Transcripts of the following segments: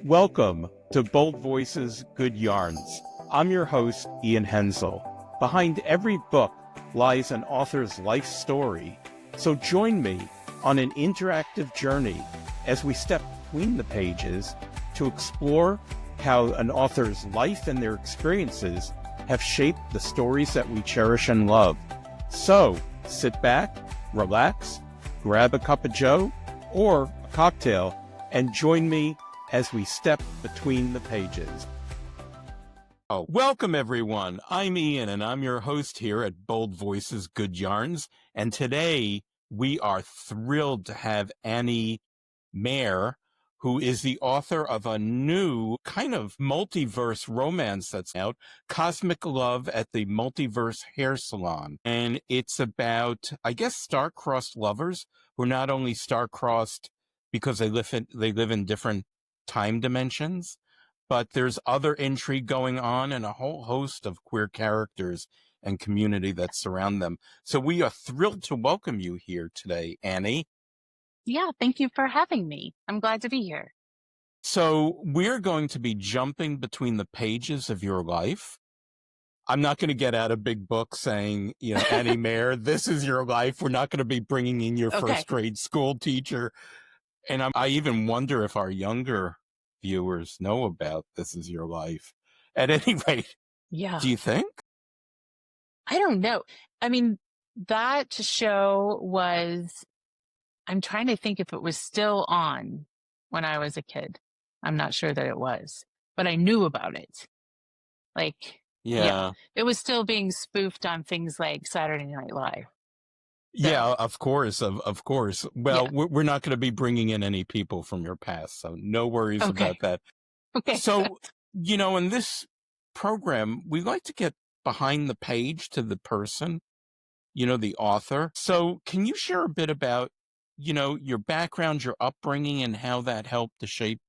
Welcome to Bold Voices, Good Yarns. I'm your host, Ian Henzel. Behind every book lies an author's life story. So join me on an interactive journey as we step between the pages to explore how an author's life and their experiences have shaped the stories that we cherish and love. So sit back, relax, grab a cup of joe or a cocktail, and join me as we step between the pages. Welcome, everyone. I'm Ian, and I'm your host here at Bold Voices, Good Yarns. And today we are thrilled to have Annie Mare, who is the author of a new kind of multiverse romance that's out, Cosmic Love at the Multiverse Hair Salon. And it's about, I guess, star-crossed lovers who are not only star-crossed because they live in different time dimensions, but there's other intrigue going on and a whole host of queer characters and community that surround them. So we are thrilled to welcome you here today, Annie. Yeah, thank you for having me. I'm glad to be here. So we're going to be jumping between the pages of your life. I'm not going to get out a big book saying, Annie Mare, this is your life. We're not going to be bringing in your first grade school teacher. And I even wonder if our younger viewers know about This Is Your Life. At any rate, Yeah. Do you think? I don't know. I mean, that show was, I'm trying to think if it was still on when I was a kid. I'm not sure that it was, but I knew about it. Yeah, it was still being spoofed on things like Saturday Night Live. Yeah, of course, of course. Well, we're not going to be bringing in any people from your past, so no worries about that. Okay. So, in this program, we like to get behind the page to the person, the author. So can you share a bit about, your background, your upbringing, and how that helped to shape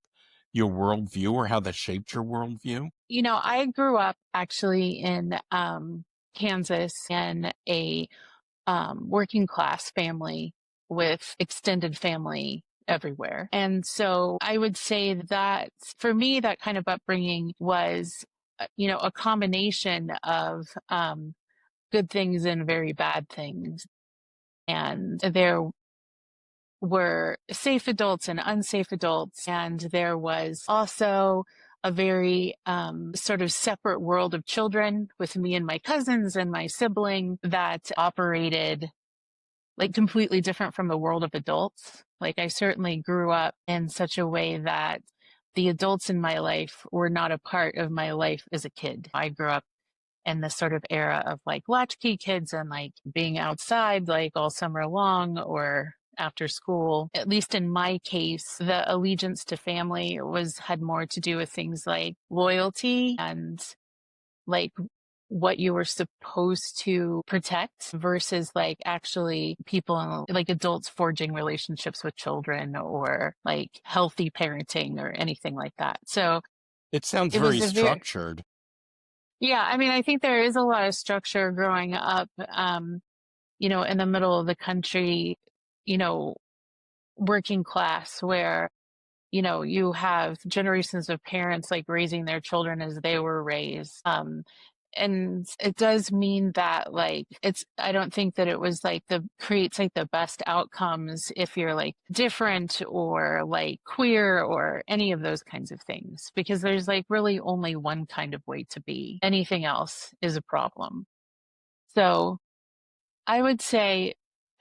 your worldview, or how that shaped your worldview? I grew up actually in Kansas in a working class family with extended family everywhere. And so I would say that for me, that kind of upbringing was, a combination of good things and very bad things. And there were safe adults and unsafe adults. And there was also a very sort of separate world of children with me and my cousins and my sibling that operated like completely different from the world of adults. Like I certainly grew up in such a way that the adults in my life were not a part of my life as a kid. I grew up in this sort of era of like latchkey kids and like being outside like all summer long or after school. At least in my case, the allegiance to family had more to do with things like loyalty and like what you were supposed to protect versus like actually people like adults forging relationships with children or like healthy parenting or anything like that. So it sounds very structured. Yeah. I mean, I think there is a lot of structure growing up, in the middle of the country, working class where, you have generations of parents like raising their children as they were raised. And it does mean that like I don't think that it was like creates like the best outcomes if you're like different or like queer or any of those kinds of things, because there's like really only one kind of way to be. Anything else is a problem. So I would say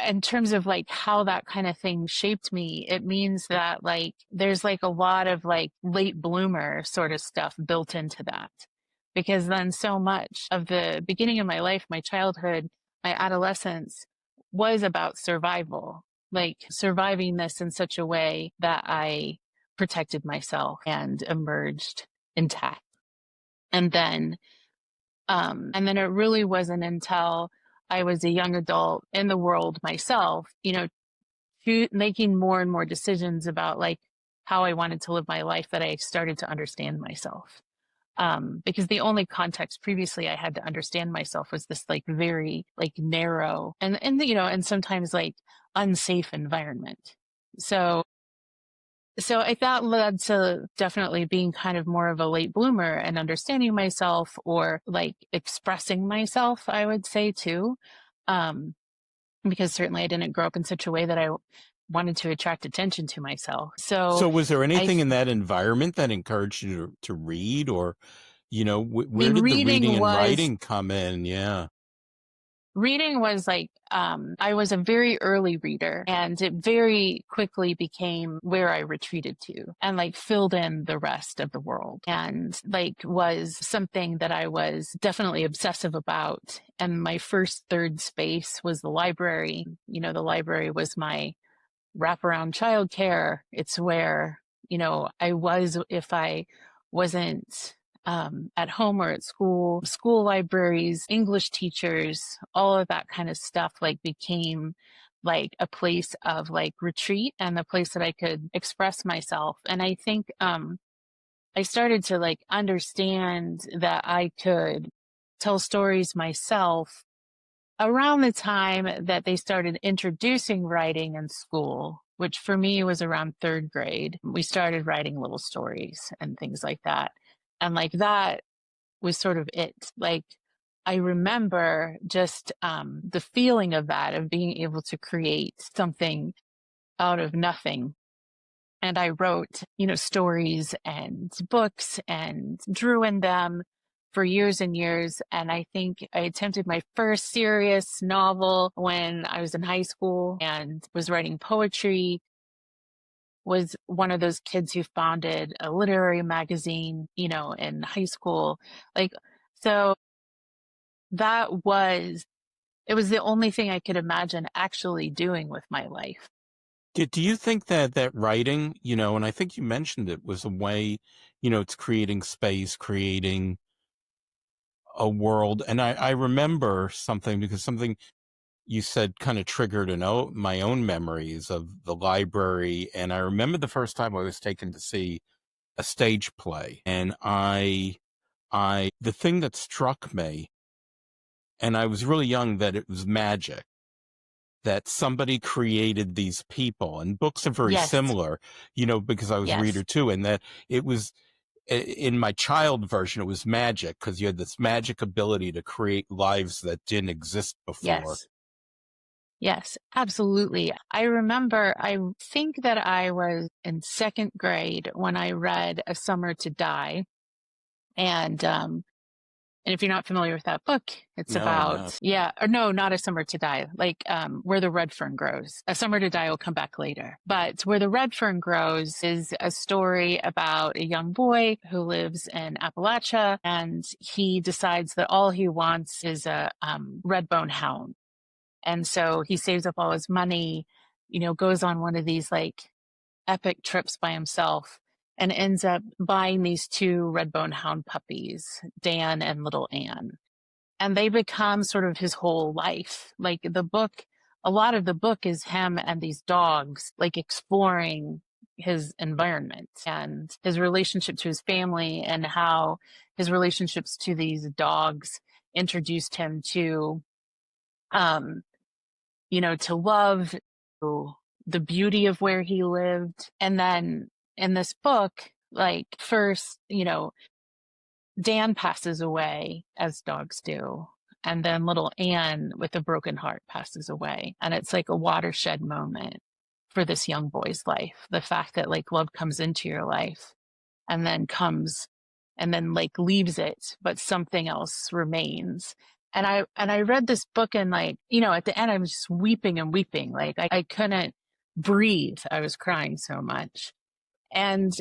in terms of like how that kind of thing shaped me, it means that like there's like a lot of like late bloomer sort of stuff built into that. Because then so much of the beginning of my life, my childhood, my adolescence was about survival, like surviving this in such a way that I protected myself and emerged intact. And then it really wasn't until I was a young adult in the world myself, making more and more decisions about like how I wanted to live my life that I started to understand myself. Because the only context previously I had to understand myself was this like very like narrow and sometimes like unsafe environment. So So that led to definitely being kind of more of a late bloomer and understanding myself, or like expressing myself, I would say too. Um, because certainly I didn't grow up in such a way that I wanted to attract attention to myself. So So was there I, anything in that environment that encouraged you to read, or, I where mean, did the reading and writing come in? Yeah. reading was like, I was a very early reader, and it very quickly became where I retreated to and like filled in the rest of the world, and like was something that I was definitely obsessive about. And my first third space was the library. The library was my wraparound childcare. It's where, I was if I wasn't at home or at school. School libraries, English teachers, all of that kind of stuff like became like a place of like retreat and a place that I could express myself. And I think I started to like understand that I could tell stories myself around the time that they started introducing writing in school, which for me was around third grade. We started writing little stories and things like that. And like that was sort of it. Like I remember just the feeling of that, of being able to create something out of nothing. And I wrote, stories and books and drew in them for years and years. And I think I attempted my first serious novel when I was in high school and was writing poetry. Was one of those kids who founded a literary magazine, in high school. Like, so that was, it was the only thing I could imagine actually doing with my life. Do you think that writing, and I think you mentioned it, was a way, it's creating space, creating a world. And I remember something, because something you said kind of triggered my own memories of the library. And I remember the first time I was taken to see a stage play, and the thing that struck me, and I was really young, that it was magic, that somebody created these people. And books are very Yes, similar, because I was a reader yes, too, and that it was, in my child version, it was magic, because you had this magic ability to create lives that didn't exist before. yes. Yes, absolutely. I remember, I think that I was in second grade when I read A Summer to Die. And if you're not familiar with that book, it's No, I'm not. about, yeah, or no, not A Summer to Die, like Where the Red Fern Grows. A Summer to Die will come back later. But Where the Red Fern Grows is a story about a young boy who lives in Appalachia, and he decides that all he wants is a red bone hound. And so he saves up all his money, goes on one of these like epic trips by himself, and ends up buying these two redbone hound puppies, Dan and little Anne. And they become sort of his whole life. Like the book, a lot of the book is him and these dogs, like exploring his environment and his relationship to his family, and how his relationships to these dogs introduced him to um to love, to the beauty of where he lived. And then in this book, like first, Dan passes away, as dogs do. And then little Anne with a broken heart passes away. And it's like a watershed moment for this young boy's life. The fact that like love comes into your life and then comes and then like leaves it, but something else remains. And I read this book, and like, at the end I was just weeping and weeping. Like I couldn't breathe. I was crying so much.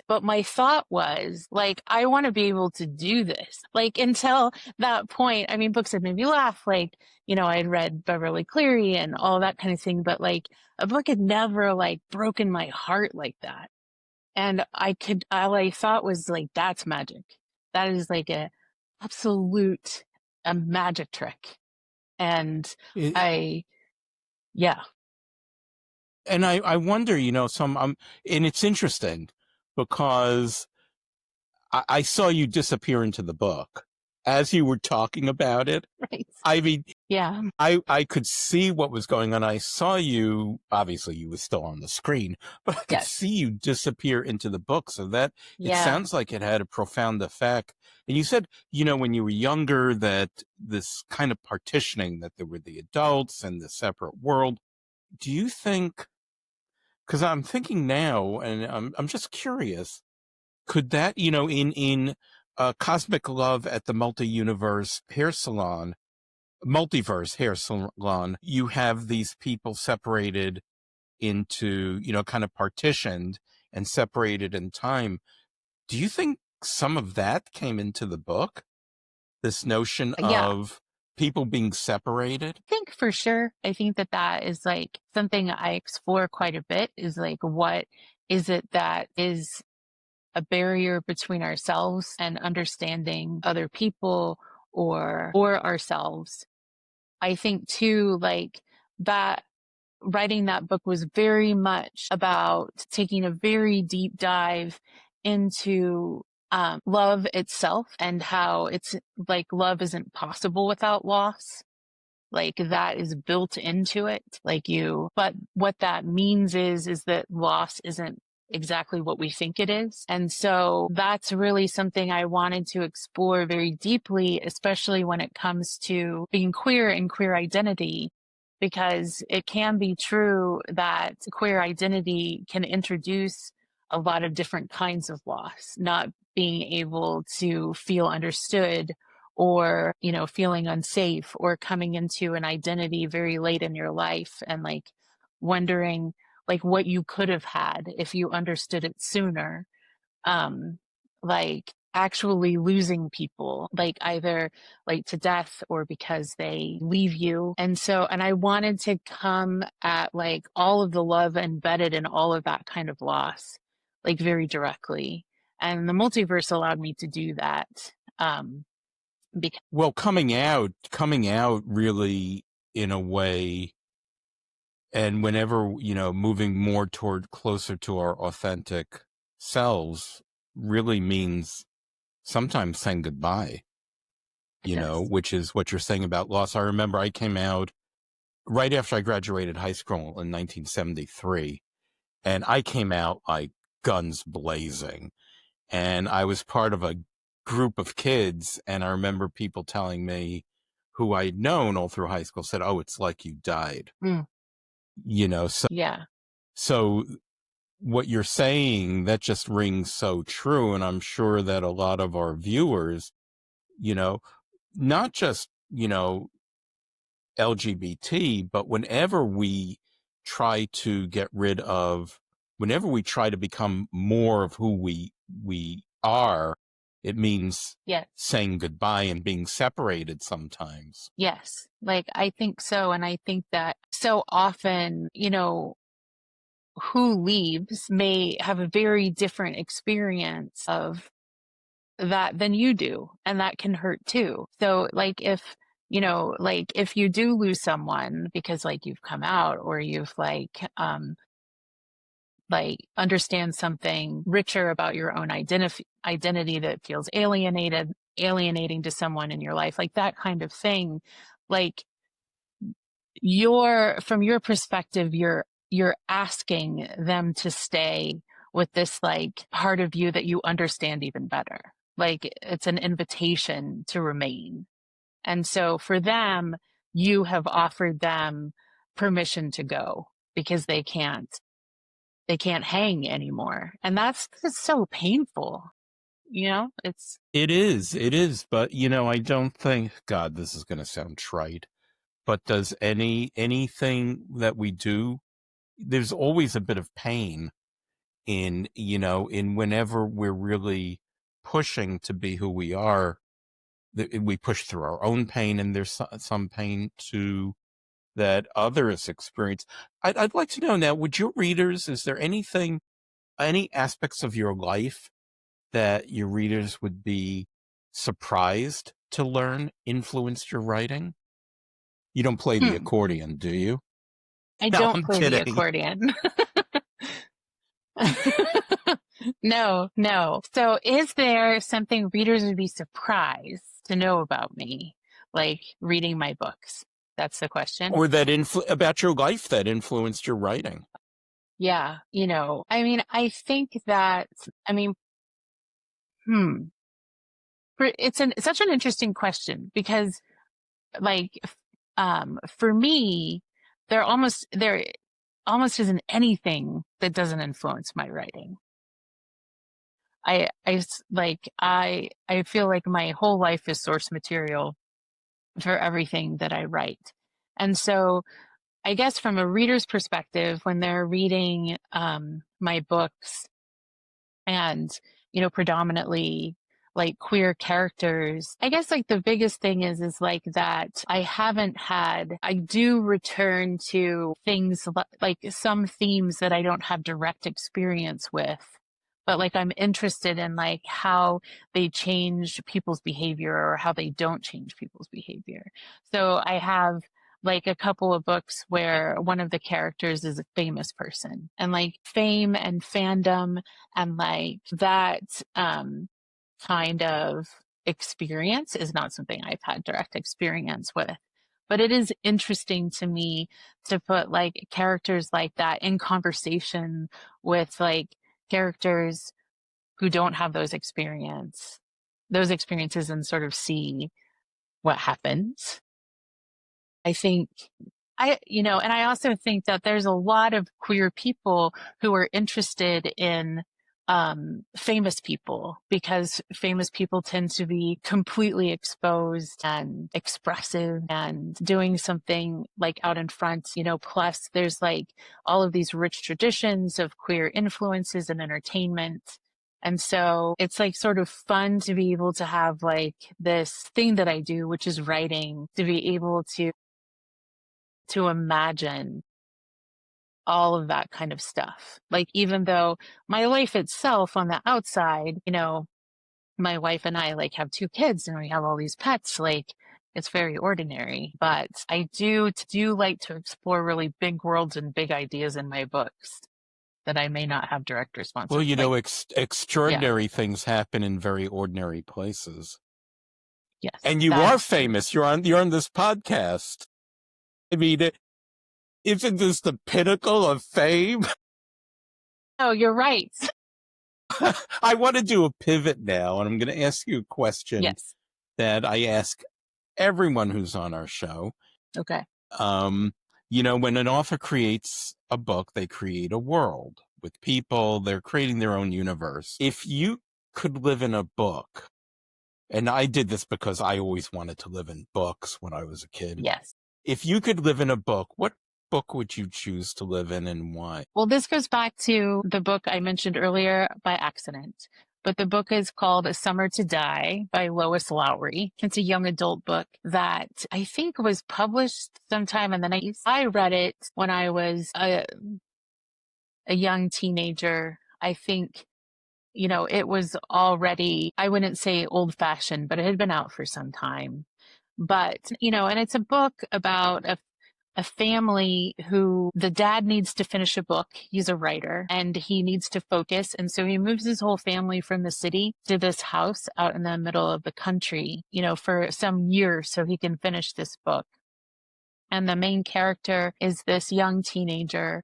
But my thought was like, I want to be able to do this. Like until that point, I mean, books had made me laugh. Like, I had read Beverly Cleary and all that kind of thing, but like a book had never like broken my heart like that. And all I thought was like, that's magic. That is like a magic trick. And It, I, yeah, and I wonder, and it's interesting, because I saw you disappear into the book, as you were talking about it. Right. I mean, Yeah. I could see what was going on. I saw you, obviously you were still on the screen, but I could Yes. see you disappear into the book. So that it Yeah. sounds like it had a profound effect. And you said, when you were younger, that this kind of partitioning, that there were the adults and the separate world. Do you think, because I'm thinking now, and I'm just curious, could that, in Cosmic Love at the Multiverse Hair Salon, you have these people separated into, kind of partitioned and separated in time. Do you think some of that came into the book? This notion Yeah. of people being separated? I think for sure. I think that that is like something I explore quite a bit, is like, what is it that is a barrier between ourselves and understanding other people or ourselves. I think too, like, that writing that book was very much about taking a very deep dive into love itself, and how it's like love isn't possible without loss. Like, that is built into it. But what that means is that loss isn't exactly what we think it is. And so that's really something I wanted to explore very deeply, especially when it comes to being queer and queer identity, because it can be true that queer identity can introduce a lot of different kinds of loss, not being able to feel understood, or feeling unsafe, or coming into an identity very late in your life and like wondering like what you could have had if you understood it sooner. Like actually losing people, like either like to death or because they leave you. And I wanted to come at like all of the love embedded in all of that kind of loss, like very directly. And the multiverse allowed me to do that. Because Well, coming out really in a way, and whenever, moving more toward closer to our authentic selves really means sometimes saying goodbye, it does. which is what you're saying about loss. I remember I came out right after I graduated high school in 1973, and I came out like guns blazing. And I was part of a group of kids, and I remember people telling me, who I'd known all through high school, said, "Oh, it's like you died." Mm, So yeah. so what you're saying, that just rings so true. And I'm sure that a lot of our viewers, you know, not just, LGBT, but whenever we try to become more of who we are, it means Yes. saying goodbye and being separated sometimes. Yes. Like, I think so. And I think that so often, who leaves may have a very different experience of that than you do. And that can hurt too. So like if you do lose someone because like you've come out, or you've like understand something richer about your own identity that feels alienating to someone in your life, like that kind of thing, like from your perspective, you're asking them to stay with this like part of you that you understand even better. Like, it's an invitation to remain. And so for them, you have offered them permission to go, because they can't hang anymore. And that's so painful. It's It is. But, I don't think, God, this is going to sound trite, but does anything that we do, there's always a bit of pain in whenever we're really pushing to be who we are. We push through our own pain, and there's some pain too that others experience. I'd like to know now, would your readers, is there any aspects of your life that your readers would be surprised to learn influenced your writing? You don't play the hmm, accordion, do you? I No, don't I'm play the kidding. accordion. No, no. So is there something readers would be surprised? to know about me, like reading my books? That's the question. Or that about your life that influenced your writing? Yeah, I mean, I think that, I mean, hmm, it's such an interesting question because, like, for me, there almost isn't anything that doesn't influence my writing. I feel like my whole life is source material for everything that I write. And so I guess from a reader's perspective, when they're reading my books and, predominantly like queer characters, I guess like the biggest thing is like that I do return to things like some themes that I don't have direct experience with, but like I'm interested in like how they change people's behavior or how they don't change people's behavior. So I have like a couple of books where one of the characters is a famous person, and like fame and fandom and like that kind of experience is not something I've had direct experience with. But it is interesting to me to put like characters like that in conversation with like characters who don't have those experiences, and sort of see what happens. I think and I also think that there's a lot of queer people who are interested in famous people, because famous people tend to be completely exposed and expressive and doing something like out in front, plus there's like all of these rich traditions of queer influences and entertainment. And so it's like sort of fun to be able to have like this thing that I do, which is writing, to be able to imagine all of that kind of stuff. Like, even though my life itself on the outside, my wife and I like have 2 kids and we have all these pets, like it's very ordinary, but I do like to explore really big worlds and big ideas in my books that I may not have direct Well, responsibility. Like, yeah, extraordinary things happen in very ordinary places. yes, And you that are is true. famous. You're on this podcast. I mean, isn't this the pinnacle of fame? Oh, you're right. I want to do a pivot now, and I'm going to ask you a question Yes. that I ask everyone who's on our show. Okay. When an author creates a book, they create a world with people. They're creating their own universe. If you could live in a book, and I did this because I always wanted to live in books when I was a kid. Yes. If you could live in a book, what book would you choose to live in and why? Well, this goes back to the book I mentioned earlier by accident, but the book is called A Summer to Die by Lois Lowry. It's a young adult book that I think was published sometime in the 90s. I read it when I was a young teenager. I think, it was already, I wouldn't say old fashioned, but it had been out for some time. But, and it's a book about a family who the dad needs to finish a book. He's a writer and he needs to focus. And so he moves his whole family from the city to this house out in the middle of the country, for some years so he can finish this book. And the main character is this young teenager,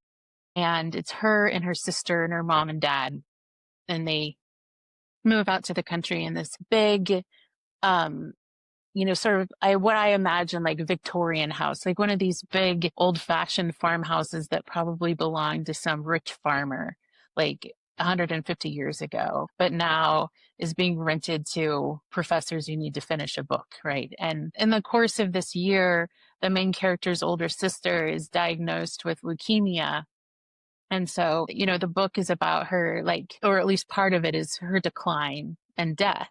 and it's her and her sister and her mom and dad. And they move out to the country in this big, um, sort of what I imagine like Victorian house, like one of these big old fashioned farmhouses that probably belonged to some rich farmer like 150 years ago, but now is being rented to professors who need to finish a book, right? And in the course of this year, the main character's older sister is diagnosed with leukemia. And so, the book is about her, like, or at least part of it is her decline and death.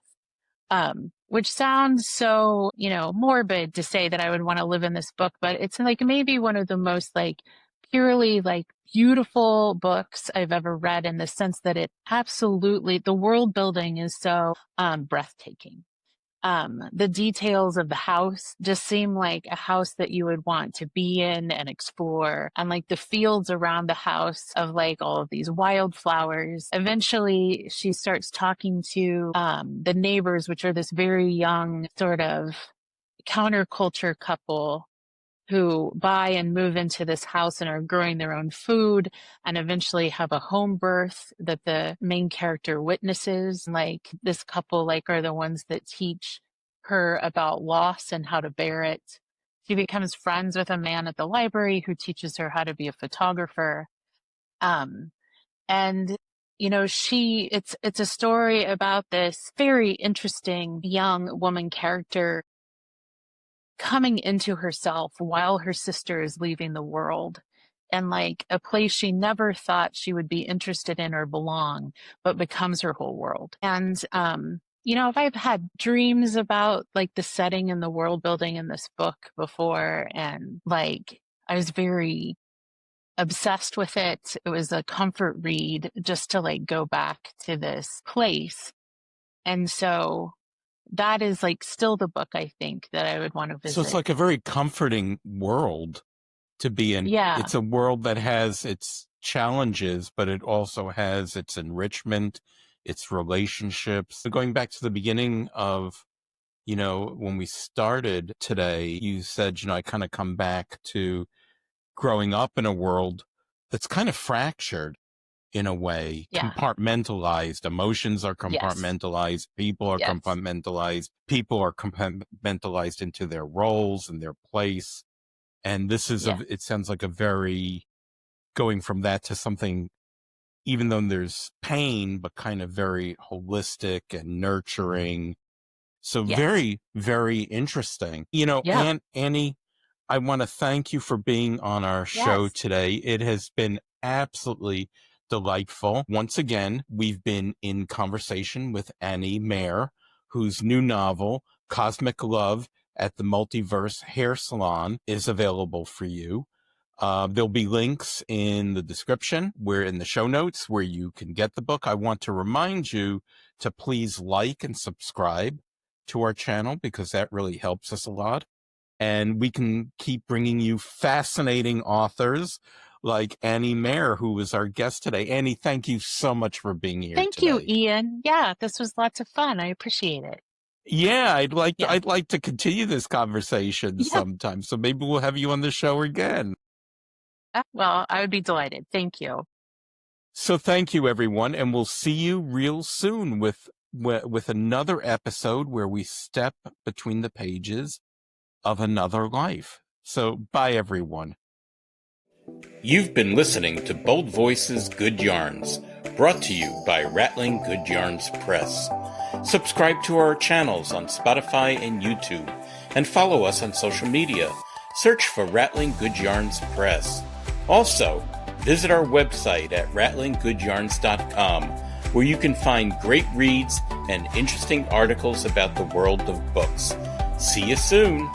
Which sounds so, morbid to say that I would want to live in this book, but it's like maybe one of the most like purely like beautiful books I've ever read, in the sense that it absolutely, the world building is so breathtaking. the details of the house just seem like a house that you would want to be in and explore. And like the fields around the house of like all of these wildflowers. Eventually she starts talking to the neighbors, which are this very young sort of counterculture couple who buy and move into this house and are growing their own food and eventually have a home birth that the main character witnesses. Like this couple are the ones that teach her about loss and how to bear it. She becomes friends with a man at the library who teaches her how to be a photographer. And it's a story about this very interesting young woman character coming into herself while her sister is leaving the world, and like a place she never thought she would be interested in or belong, but becomes her whole world. And if I've had dreams about like the setting and the world building in this book before, and like I was very obsessed with it. It was a comfort read just to like go back to this place. And so that is like still the book I think that I would want to visit. So it's like a very comforting world to be in. Yeah. It's a world that has its challenges, but it also has its enrichment, its relationships. Going back to the beginning of, when we started today, you said, I kind of come back to growing up in a world that's kind of fractured. In a way, compartmentalized. Emotions are compartmentalized. Yes. People are compartmentalized. People are compartmentalized into their roles and their place. And this is, it sounds like a very, going from that to something, even though there's pain, but kind of very holistic and nurturing. So very, very interesting. Annie, I want to thank you for being on our show today. It has been absolutely delightful. Once again, we've been in conversation with Annie Mare, whose new novel, Cosmic Love at the Multiverse Hair Salon, is available for you. There'll be links in the description, in the show notes, where you can get the book. I want to remind you to please like and subscribe to our channel, because that really helps us a lot. And we can keep bringing you fascinating authors like Annie Mare, who was our guest today. Annie, thank you so much for being here today. Thank you, Ian. Yeah, this was lots of fun. I appreciate it. Yeah, I'd like to continue this conversation sometime. So maybe we'll have you on the show again. Well, I would be delighted. Thank you. So thank you, everyone, and we'll see you real soon with another episode where we step between the pages of another life. So bye, everyone. You've been listening to Bold Voices Good Yarns, brought to you by Rattling Good Yarns Press. Subscribe to our channels on Spotify and YouTube, and follow us on social media. Search for Rattling Good Yarns Press. Also, visit our website at rattlinggoodyarns.com, where you can find great reads and interesting articles about the world of books. See you soon!